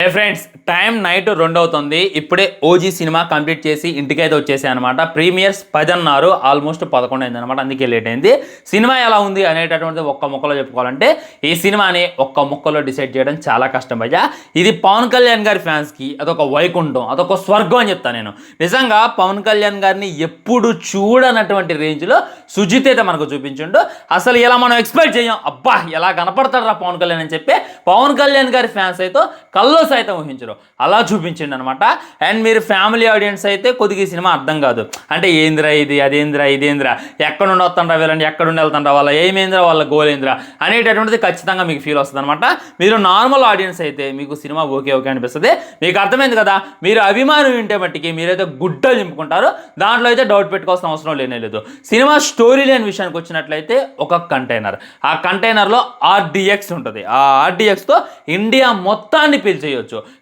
హే friends, time night 2 అవుతుంది. ఇప్పుడే OG cinema complete చేసి ఇంటికైతే వచ్చేసాయి అనమాట. ప్రీమియర్స్ 10 అన్నారు, ఆల్మోస్ట్ 11 అయింది అనమాట. అందుకే లేట్ అయింది. సినిమా ఎలా ఉంది అనేటటువంటిది ఒక్క ముక్కలో చెప్పుకోవాలంటే ఈ సినిమాని ఒక్క ముక్కలో డిసైడ్ చేయడం చాలా కష్టం భయ్యా. ఇది పవన్ కళ్యాణ్ గారి ఫ్యాన్స్కి అదొక వైకుంఠం, అదొక స్వర్గం అని చెప్తాను నేను. నిజంగా పవన్ కళ్యాణ్ గారిని ఎప్పుడు చూడనటువంటి రేంజ్లో సుజిత్ అయితే మనకు చూపించిండు. అసలు ఇలా మనం ఎక్స్పెక్ట్ చేయం, అబ్బా ఎలా కనపడతాడు రా పవన్ కళ్యాణ్ అని చెప్పి పవన్ కళ్యాణ్ గారి ఫ్యాన్స్ అయితే కల్లో సైతం ఊహించరు, అలా చూపించిండు అనమాట. అండ్ మీరు ఫ్యామిలీ ఆడియన్స్ అయితే కొద్దిగా ఈ సినిమా అర్థం కాదు. అంటే ఏంద్రా ఇది, అదేంద్రా ఇదేంద్రా, ఎక్కడ నుండి వస్తుండ్రా వీళ్ళని, ఎక్కడ నుండి వెళ్తుండ్రా, వాళ్ళ ఏమేంద్రా, వాళ్ళ గోలేంద్రా అనేటటువంటిది ఖచ్చితంగా మీకు ఫీల్ వస్తుంది అనమాట. మీరు నార్మల్ ఆడియన్స్ అయితే మీకు సినిమా ఓకే ఓకే అనిపిస్తుంది. మీకు అర్థమైంది కదా, మీరు అభిమానం వింటే మట్టికి మీరైతే గుడ్డలు నింపుకుంటారు. దాంట్లో అయితే డౌట్ పెట్టుకోవాల్సిన అవసరం లేదు. సినిమా స్టోరీ లేని విషయానికి వచ్చినట్లయితే ఒక కంటైనర్, ఆ కంటైనర్లో ఆర్డిఎక్స్ ఉంటుంది. ఆ ఆర్డిఎక్స్తో ఇండియా మొత్తాన్ని పిలిచేయచ్చు.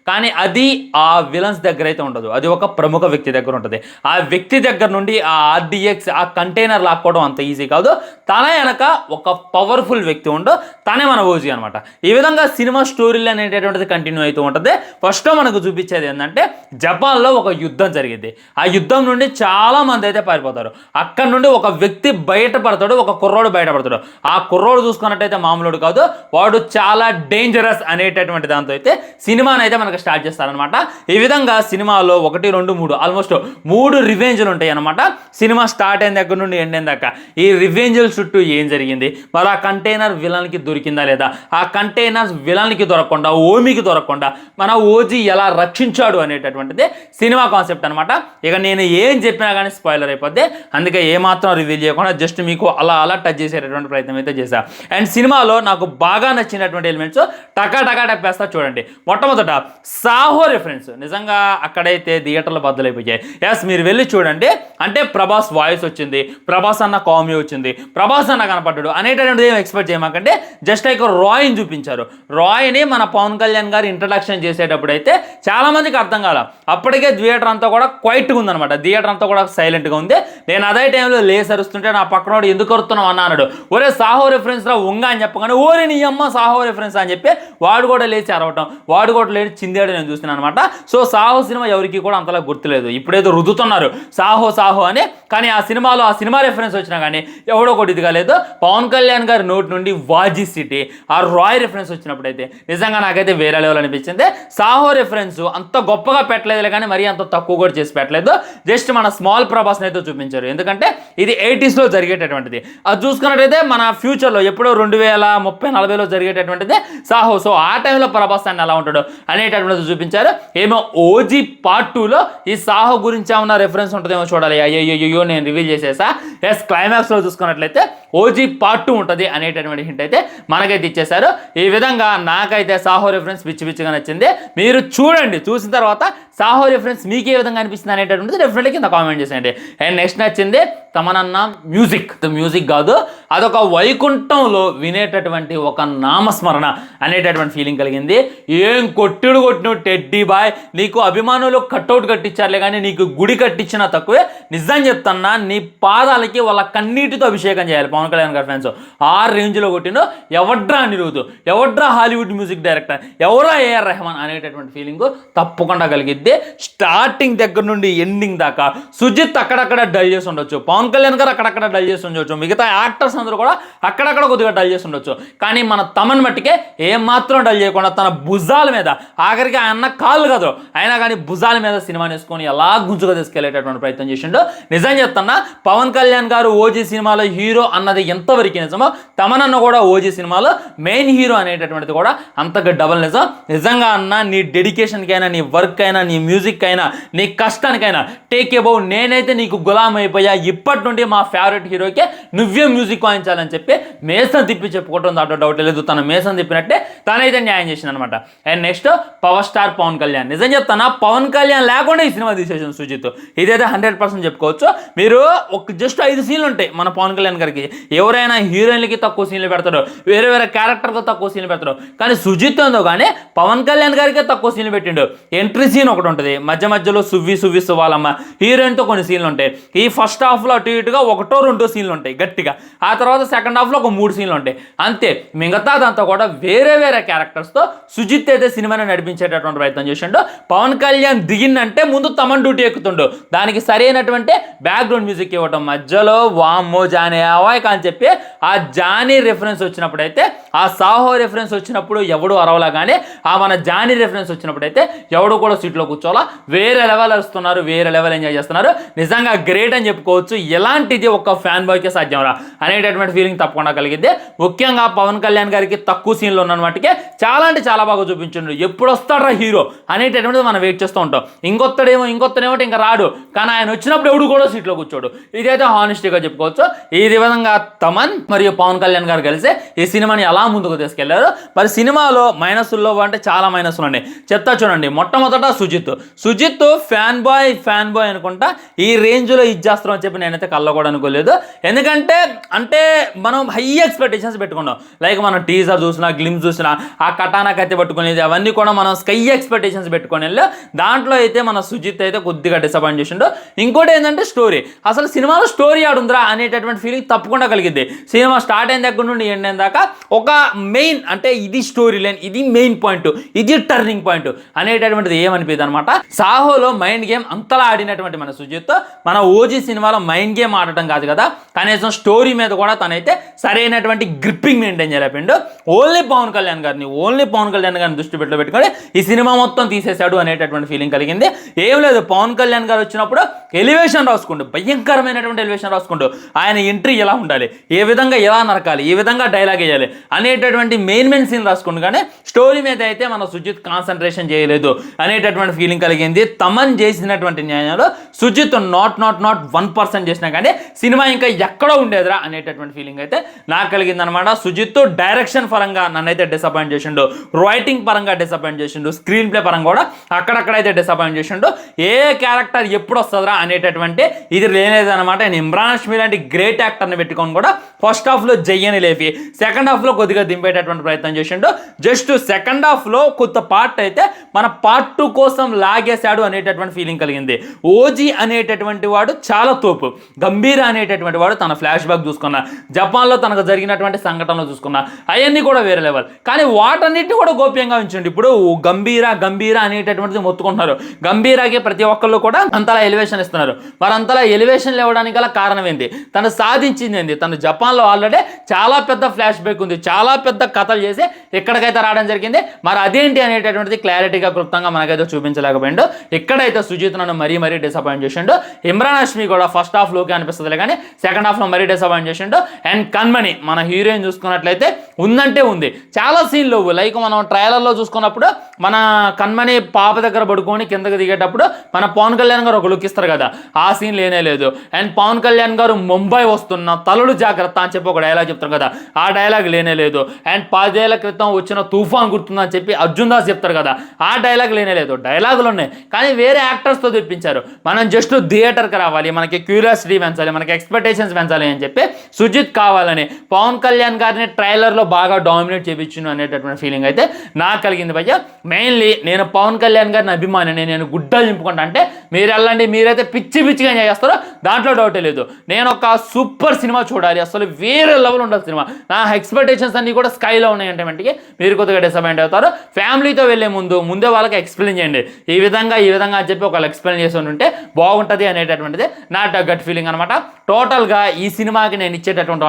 కానీ అది ఆ విలన్స్ దగ్గర అయితే ఉండదు, అది ఒక ప్రముఖ వ్యక్తి దగ్గర ఉంటుంది. ఆ వ్యక్తి దగ్గర నుండి ఆ ఆర్డిఎక్స్ ఆ కంటైనర్ లాక్కోవడం అంత ఈజీ కాదు. తన వెనక ఒక పవర్ఫుల్ వ్యక్తి ఉండు, తనే మన ఓజీ అనమాట. ఈ విధంగా సినిమా స్టోరీలు అనేటటువంటిది కంటిన్యూ అవుతూ ఉంటుంది. ఫస్ట్ మనకు చూపించేది ఏంటంటే జపాన్లో ఒక యుద్ధం జరిగింది. ఆ యుద్ధం నుండి చాలా మంది అయితే పారిపోతారు. అక్కడ నుండి ఒక వ్యక్తి బయటపడతాడు, ఒక కుర్రోడు బయటపడతాడు. ఆ కుర్రోడు చూసుకున్నట్టయితే మామూలుడు కాదు, వాడు చాలా డేంజరస్ అనేటటువంటి దాంతో అయితే సినిమాని అయితే మనకు స్టార్ట్ చేస్తారనమాట. ఈ విధంగా సినిమాలో 1, 2, 3 ఆల్మోస్ట్ 3 రివెంజ్లు ఉంటాయి అనమాట. సినిమా స్టార్ట్ అయిన దగ్గర నుండి ఎండ్ అయిన దాకా ఈ రివెంజ్ల చుట్టూ ఏం జరిగింది, మరి ఆ కంటైనర్ విలన్కి దొరికిందా లేదా, ఆ కంటైనర్ విలన్కి దొరకకుండా ఓమికి దొరకకుండా మన ఓజీ ఎలా రక్షించాడు అనేటటువంటిది సినిమా కాన్సెప్ట్ అనమాట. ఇక నేను ఏం చెప్పినా కానీ స్పాయిలర్ అయిపోద్ది, అందుకే ఏమాత్రం రివీల్ చేయకుండా జస్ట్ మీకు అలా టచ్ చేసేటటువంటి ప్రయత్నం అయితే చేశా. అండ్ సినిమాలో నాకు బాగా నచ్చినటువంటి ఎలిమెంట్స్ టకా టప్పేస్తా చూడండి. మొట్టమొదట సాహో రిఫరెన్స్ నిజంగా అక్కడైతే థియేటర్లో బద్దలైపోయాయి. ఎస్, మీరు వెళ్ళి చూడండి. అంటే ప్రభాస్ వాయిస్ వచ్చింది, ప్రభాస్ అన్న కామెడీ వచ్చింది, ప్రభాస్ అన్న కనపడ్డాడు అనేటటువంటిది ఏం ఎక్స్పెక్ట్ చేయమాకంటే జస్ట్ లైక్ రాయ్ని చూపించారు. రాయ్ని మన పవన్ కళ్యాణ్ గారు ఇంట్రడక్షన్ చేసేటప్పుడు అయితే చాలా మందికి అర్థం కాల. అప్పటికే థియేటర్ అంతా కూడా క్వైట్గా ఉందనమాట, థియేటర్ అంతా కూడా సైలెంట్గా ఉంది. నేను అదే టైంలో లేసరుస్తుంటే నా పక్కనోడు ఎందుకు వస్తున్నావు అన్నాడు. ఒరే సాహో రిఫరెన్స్ రా ఉంగ అని చెప్పగానే ఓరే నీ అమ్మ సాహో రిఫరెన్స్ అని చెప్పి వాడు కూడా లేచి అరవటం, వాడు కూడా లేచి చిందేడు నేను చూస్తున్నాను అనమాట. సో సాహో సినిమా ఎవరికి కూడా అంతలా గుర్తులేదు, ఇప్పుడేదో రుద్దుతున్నారు సాహో అని. కానీ ఆ సినిమాలో ఆ సినిమా రెఫరెన్స్ వచ్చినా కానీ ఎవడో ఒకటి ఇది కాలేదు. పవన్ కళ్యాణ్ గారి నోటి నుండి వాజీ సిటీ ఆ రాయ్ రెఫరెన్స్ వచ్చినప్పుడైతే నిజంగా నాకైతే వేరే లెవెల్ అనిపించింది. సాహో రెఫరెన్స్ అంత గొప్పగా పెట్టలేదు కానీ మరీ అంత తక్కువ కూడా చేసి పెట్టలేదు. జస్ట్ మన స్మాల్ ప్రభాస్ని అయితే చూపించారు, ఎందుకంటే ఇది 80sలో జరిగేటటువంటిది. అది చూసుకున్నట్టయితే మన ఫ్యూచర్లో ఎప్పుడో 2030-40లో జరిగేటటువంటిది సాహో. సో ఆ టైంలో ప్రభాస్ అని ఎలా ఉంటాడు అనేటటువంటిది చూపించారు. ఏమో ఓజీ పార్ట్ 2లో ఈ సాహో గురించి ఏమన్నా రెఫరెన్స్ ఉంటుందేమో చూడాలి. అయ్యో నేను రివీల్ చేసేసా. ఎస్, క్లైమాక్స్లో చూసుకున్నట్లయితే ఓజీ పార్ట్ 2 ఉంటుంది అనేటటువంటి హింట్ అయితే మనకైతే ఇచ్చేశారు. ఈ విధంగా నాకైతే సాహో రెఫరెన్స్ పిచ్చిగా నచ్చింది. మీరు చూడండి, చూసిన తర్వాత సాహో రెఫరెన్స్ మీకు ఏ విధంగా అనిపిస్తుంది అనేటటువంటిది డెఫినెట్లీ కింద కామెంట్ చేసేయండి. అండ్ నెక్స్ట్ నచ్చింది తమనన్న మ్యూజిక్ కాదు, అదొక వైకుంఠంలో వినేటటువంటి ఒక నామస్మరణ అనేటటువంటి ఫీలింగ్ కలిగింది. ఏం కొట్టిను టెడ్డీ బాయ్, నీకు అభిమానులు కట్అవుట్ కట్టించారులే కానీ నీకు గుడి కట్టించినా తక్కువే. నిజం చెప్తున్నా, నీ పాదాలకి వాళ్ళ కన్నీటితో అభిషేకం చేయాలి పవన్ కళ్యాణ్ గారి ఫ్యాన్స్. ఆ రేంజ్లో కొట్టినో ఎవడ్రా అనిరుద్ధు, ఎవడ్రా హాలీవుడ్ మ్యూజిక్ డైరెక్టర్, ఎవరా ఏఆర్ రెహమాన్ అనేటటువంటి ఫీలింగ్ తప్పకుండా కలిగిద్ది. స్టార్టింగ్ దగ్గర నుండి ఎండింగ్ దాకా సుజిత్ అక్కడక్కడ డల్ చేసి ఉండొచ్చు, పవన్ కళ్యాణ్ గారు అక్కడక్కడ డల్ చేసి ఉండొచ్చు, మిగతా యాక్టర్స్ అందరూ కూడా అక్కడక్కడ కొద్దిగా డల్ చేసి ఉండొచ్చు. కానీ మన తమన్ మట్టికే ఏమాత్రం డల్ చేయకుండా తన భుజాల మీద, ఆఖరికి ఆయన కాళ్ళు కాదు అయినా కానీ భుజాల మీద సినిమాని వేసుకొని ఎలా గుంజుగా తీసుకెళ్లేటటువంటి ప్రయత్నం చేసిండు. నిజం చెప్తున్నా, పవన్ కళ్యాణ్ గారు ఓజీ సినిమాలో హీరో అన్నది ఎంతవరకు నిజమో తమనన్న కూడా ఓజీ సినిమాలో మెయిన్ హీరో అనేటటువంటిది కూడా అంతగా డబల్ నిజం. నిజంగా అన్న, నీ డెడికేషన్కైనా, నీ వర్క్ అయినా, నీ మ్యూజిక్ అయినా, నీ కష్టానికైనా టేక్ ఏ బౌ. నేనైతే నీకు గులాం అయిపోయా, ఇప్పటి నుండి మా ఫేవరెట్ హీరోకే నువ్వే మ్యూజిక్ వాయించాలని చెప్పి మేసం తిప్పి చెప్పుకోవడం దాంట్లో డౌట్ లేదు. తన మేసం తిప్పినట్టే తనైతే న్యాయం చేసింది అనమాట. And next power star Pawan Kalyan. నిజం చెప్తానా, పవన్ కళ్యాణ్ లేకుండా ఈ సినిమా తీసేసాను సుజిత్, ఇదైతే 100% చెప్పుకోవచ్చు. మీరు ఒక జస్ట్ 5 సీన్లు ఉంటాయి మన పవన్ కళ్యాణ్ గారికి. ఎవరైనా హీరోయిన్లకి తక్కువ సీన్లు పెడతాడు, వేరే క్యారెక్టర్కి తక్కువ సీన్లు పెడతాడు. కానీ సుజిత్ ఉందో కానీ పవన్ కళ్యాణ్ గారికే తక్కువ సీన్లు పెట్టిండు. ఎంట్రీ సీన్ ఒకటి ఉంటుంది, మధ్య మధ్యలో సువ్వి సువ్వాలమ్మ హీరోయిన్తో కొన్ని సీన్లు ఉంటాయి. ఈ ఫస్ట్ హాఫ్లో అటు ఇటుగా 1-2 సీన్లు ఉంటాయి గట్టిగా. ఆ తర్వాత సెకండ్ హాఫ్లో ఒక 3 సీన్లు ఉంటాయి అంతే. మిగతాదంతా కూడా వేరే వేరే క్యారెక్టర్స్తో సుజిత్ అయితే సినిమాని నడిపించేటటువంటి ప్రయత్నం చేసిండు. పవన్ కళ్యాణ్ దిగిందంటే ముందు తమన్ డ్యూటీ ఎక్కుతుండు, దానికి సరైనటువంటి బ్యాక్గ్రౌండ్ మ్యూజిక్ ఇవ్వటం, మధ్యలో వామ్మో జానీ అవాయ్ అని చెప్పి ఆ జానీ రెఫరెన్స్ వచ్చినప్పుడైతే, ఆ సాహో రెఫరెన్స్ వచ్చినప్పుడు ఎవడు అరవలా, కానీ ఆ మన జానీ రెఫరెన్స్ వచ్చినప్పుడు అయితే ఎవడు కూడా సీట్లో కూర్చోవాలా. వేరే లెవెల్ వస్తున్నారు, వేరే లెవెల్ ఎంజాయ్ చేస్తున్నారు. నిజంగా గ్రేట్ అని చెప్పుకోవచ్చు. ఎలాంటిది ఒక ఫ్యాన్ బాయ్కే సాధ్యం రా అనేటటువంటి ఫీలింగ్ తప్పకుండా కలిగిద్ది. ముఖ్యంగా పవన్ కళ్యాణ్ గారికి తక్కువ సీన్లు ఉన్న వాటికే చాలా అంటే చాలా బాగా చూపించండు. ఎప్పుడు వస్తాడ్రా హీరో అనేటటువంటిది మనం వెయిట్ చేస్తూ ఉంటాం. ఇంకొత్తడేమో ఇంకా రాడు, కానీ ఆయన వచ్చినప్పుడు ఎవడు కూడా సీట్లో కూర్చోడు. ఇదైతే హానెస్టీగా చెప్పుకోవచ్చు. ఈ విధంగా తమన్ మరియు పవన్ కళ్యాణ్ గారు కలిసి ఈ సినిమాని ఎలా ముందుకు తీసుకెళ్లారు. మరి సినిమాలో మైనస్లో అంటే చాలా మైనస్లు ఉన్నాయి, చెప్తా చూడండి. మొట్టమొదట సుజిత్ ఫ్యాన్ బాయ్ అనుకుంటా ఈ రేంజ్లో ఇచ్చేస్తాం అని చెప్పి నేనైతే కళ్ళ కూడా అనుకోలేదు. ఎందుకంటే మనం హై ఎక్స్పెక్టేషన్స్ పెట్టుకున్నాం. లైక్ మనం టీజర్ చూసినా, గ్లిమ్స్ చూసినా, ఆ కటానా కత్తి పట్టుకునేది అవన్నీ కూడా మనం స్కై ఎక్స్పెక్టేషన్స్ పెట్టుకొని వెళ్ళి దాంట్లో అయితే మన సుజిత్ అయితే కొద్దిగా డిసప్పాయింట్ చేసిండు. ఇంకోటి ఏంటంటే స్టోరీ, అసలు సినిమాలో స్టోరీ ఆడుందిరా అనేటటువంటి ఫీలింగ్ తప్పకుండా కలిగింది. సినిమా స్టార్ట్ అయిన దగ్గర నుండి ఎండ్ అయిన దాకా ఒక మెయిన్ అంటే ఇది స్టోరీ లైన్, ఇది మెయిన్ పాయింట్, ఇది టర్నింగ్ పాయింట్ అనేటటువంటిది ఏమనిపించింది అనమాట. సాహోలో మైండ్ గేమ్ అంతలా ఆడినటువంటి మన సుజిత్ మన ఓజీ సినిమాలో మైండ్ గేమ్ ఆడటం కాదు కదా, కనీసం స్టోరీ మీద కూడా తనైతే సరైనటువంటి గ్రిప్పింగ్ మెయింటైన్ చేయలేపిండు. ఓన్లీ పవన్ కళ్యాణ్ గారిని దృష్టి పెట్టుకొని ఈ సినిమా మొత్తం తీసేశాడు అనేటటువంటి ఫీలింగ్ కలిగింది. ఏం లేదు, పవన్ కళ్యాణ్ గారు వచ్చినప్పుడు ఎలివేషన్ రాసుకుంటూ, భయంకరమైనటువంటి ఎలివేషన్ రాసుకుంటూ ఆయన ఎంట్రీ ఎలా ఉండాలి, ఏ విధంగా ఎలా నరకాలి, ఏ విధంగా డైలాగ్ వేయాలి అనేటటువంటి మెయిన్ సీన్ రాసుకుంటూ, కానీ స్టోరీ మీద అయితే మన సుజిత్ కాన్సన్ట్రేషన్ చేయలేదు అనేటటువంటి ఫీలింగ్ కలిగింది. తమన్ చేసినటువంటి న్యాయంలో సుజిత్ నాట్ 1% చేసినా కానీ సినిమా ఇంకా ఎక్కడో ఉండేదిరా అనేటటువంటి ఫీలింగ్ అయితే నాకు కలిగింది అనమాట. సుజిత్ డైరెక్షన్ పరంగా నన్నైతే డిసప్పాయింట్ చేసిండు, రైటింగ్ పరంగా డిసప్పాయింట్ చేసిండు, స్క్రీన్ ప్లే పరంగా కూడా అక్కడక్కడైతే డిసప్పాయింట్ చేసిండు. ఏ క్యారెక్టర్ ఎప్పుడు వస్తుందిరా అనేటటువంటి ఇది లేనేదనమాట. నేను ఇమ్రాన్ హష్మీ లాంటి గ్రేట్ యాక్టర్ని పెట్టుకొని కూడా ఫస్ట్ హాఫ్లో జయ్యని లేపి సెకండ్ హాఫ్లో కొద్దిగా దింపేటటువంటి ప్రయత్నం చేసిండు. జస్ట్ సెకండ్ హాఫ్లో కొత్త పార్ట్ అయితే మన పార్ట్ 2 కోసం లాగేశాడు అనేటటువంటి ఫీలింగ్ కలిగింది. ఓజీ అనేటటువంటి వాడు చాలా తోపు, గంభీర అనేటటువంటి వాడు తన ఫ్లాష్ బ్యాక్ చూసుకున్నా, జపాన్లో తనకు జరిగినటువంటి సంఘటనలు చూసుకున్నా, అవన్నీ కూడా వేరే లెవెల్. కానీ వాటన్నిటిని కూడా గోప్యంగా ఉంచండి. ఇప్పుడు గంభీర అనేటటువంటిది మొత్తుకుంటున్నారు. గంభీరాకి ప్రతి ఒక్కళ్ళు కూడా అంతలా ఎలివేషన్ ఇస్తున్నారు. మరి అంతలా ఎలివేషన్ ఇవ్వడానికి గల కారణం ఏంటి, తను సాధించింది ఏంటి? తను జపాన్లో ఆల్రెడీ చాలా పెద్ద ఫ్లాష్ బ్యాక్ ఉంది, చాలా పెద్ద కథలు చేసి ఎక్కడికైతే రావడం జరిగింది. మరి అదేంటి అనేటటువంటిది క్లారిటీగా క్లుప్తంగా మనకైతే చూపించలేకపోయిండు. ఇక్కడైతే సుజిత్ నన్ను మరీ డిసప్పాయింట్ చేసిండు. ఇమ్రాన్ హష్మీ కూడా ఫస్ట్ హాఫ్లోకి అనిపిస్తుంది కానీ సెకండ్ హాఫ్లో మరీ డిసప్పాయింట్ చేసిండు. అండ్ కన్మణి మన హీరోయిన్ చూసుకున్నట్లయితే ఉందంటే ఉంది, చాలా సీన్లు లైక్ మనం ట్రైలర్లో చూసుకున్నప్పుడు మన కన్మణి పాప దగ్గర పడుకొని కిందకి దిగేటప్పుడు మన పవన్ కళ్యాణ్ గారు ఒక లుక్ ఇస్తారు కదా, ఆ సీన్ లేనే లేదు. అండ్ పవన్ కళ్యాణ్ గారు ముంబై వస్తున్న తలలు జాగ్రత్త అని చెప్పి ఒక డైలాగ్ చెప్తారు కదా, ఆ డైలాగ్ లేనే లేదు. అండ్ 10 ఏళ్ల క్రితం వచ్చిన తుఫాన్ గుర్తుందని చెప్పి అర్జున్ దాస్ చెప్తారు కదా, ఆ డైలాగ్ లేనే లేదు. డైలాగులు ఉన్నాయి కానీ వేరే యాక్టర్స్తో తెప్పించారు. మనం జస్ట్ థియేటర్కి రావాలి, మనకి క్యూరియాసిటీ పెంచాలి, మనకి ఎక్స్పెక్టేషన్స్ పెంచాలి అని చెప్పి సుజిత్ కావాలని పవన్ కళ్యాణ్ గారిని ట్రైలర్లో బాగా డామినేట్ చేయించును అనేటటువంటి ఫీలింగ్ అయితే నాకు కలిగింది భయ్య. మెయిన్లీ నేను పవన్ కళ్యాణ్ గారిని అభిమానిని, నేను గుడ్డలు నింపుకుంటా అంటే మీరు వెళ్ళండి, మీరైతే పిచ్చిగా ఎంజాయ్ చేస్తారో దాంట్లో డౌటే లేదు. నేను ఒక సూపర్ సినిమా చూడాలి, అసలు వేరే లెవెల్ ఉండాలి సినిమా. నా ఎక్స్పెక్టేషన్స్ అన్ని కూడా స్కైలో ఉన్నాయంటే మట్టికి మీరు కొద్దిగా డిసప్పాయింట్ అవుతారు. ఫ్యామిలీతో వెళ్ళే ముందే వాళ్ళకి ఎక్స్ప్లెయిన్ చేయండి, ఈ విధంగా అని చెప్పి ఒకళ్ళు ఎక్స్ప్లెయిన్ చేసి ఉంటే బాగుంటుంది అనేటటువంటిది నా గట్ ఫీలింగ్ అనమాట. టోటల్గా ఈ సినిమాకి నేను ఇచ్చేటటువంటి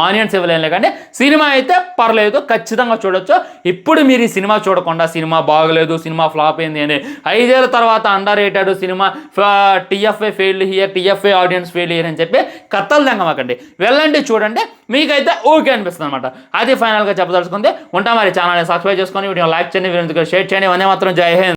ఆనియన్స్ ఇవ్వలేనులే, కానీ సినిమా అయితే పర్లేదు, ఖచ్చితంగా చూడొచ్చు. ఇప్పుడు మీరు ఈ సినిమా చూడకుండా సినిమా బాగలేదు, సినిమా ఫ్లాప్ అయింది అని 5 ఏళ్ళ తర్వాత under rated cinema, TFA fail here, TFA audience fail here అని చెప్పి కథలు తెంగమాకండి, వెళ్ళండి చూడండి, మీకైతే ఓకే అనిపిస్తుంది అనమాట. అది ఫైనల్గా చెప్పదలుచుకుంది. ఉంటా మరి ఛానల్ని సబ్స్క్రైబ్ చేసుకొని వీడియో లైక్ చేయండి, వీడియో షేర్ చేయండి. ఇవన్నీ మాత్రం జై హింద్.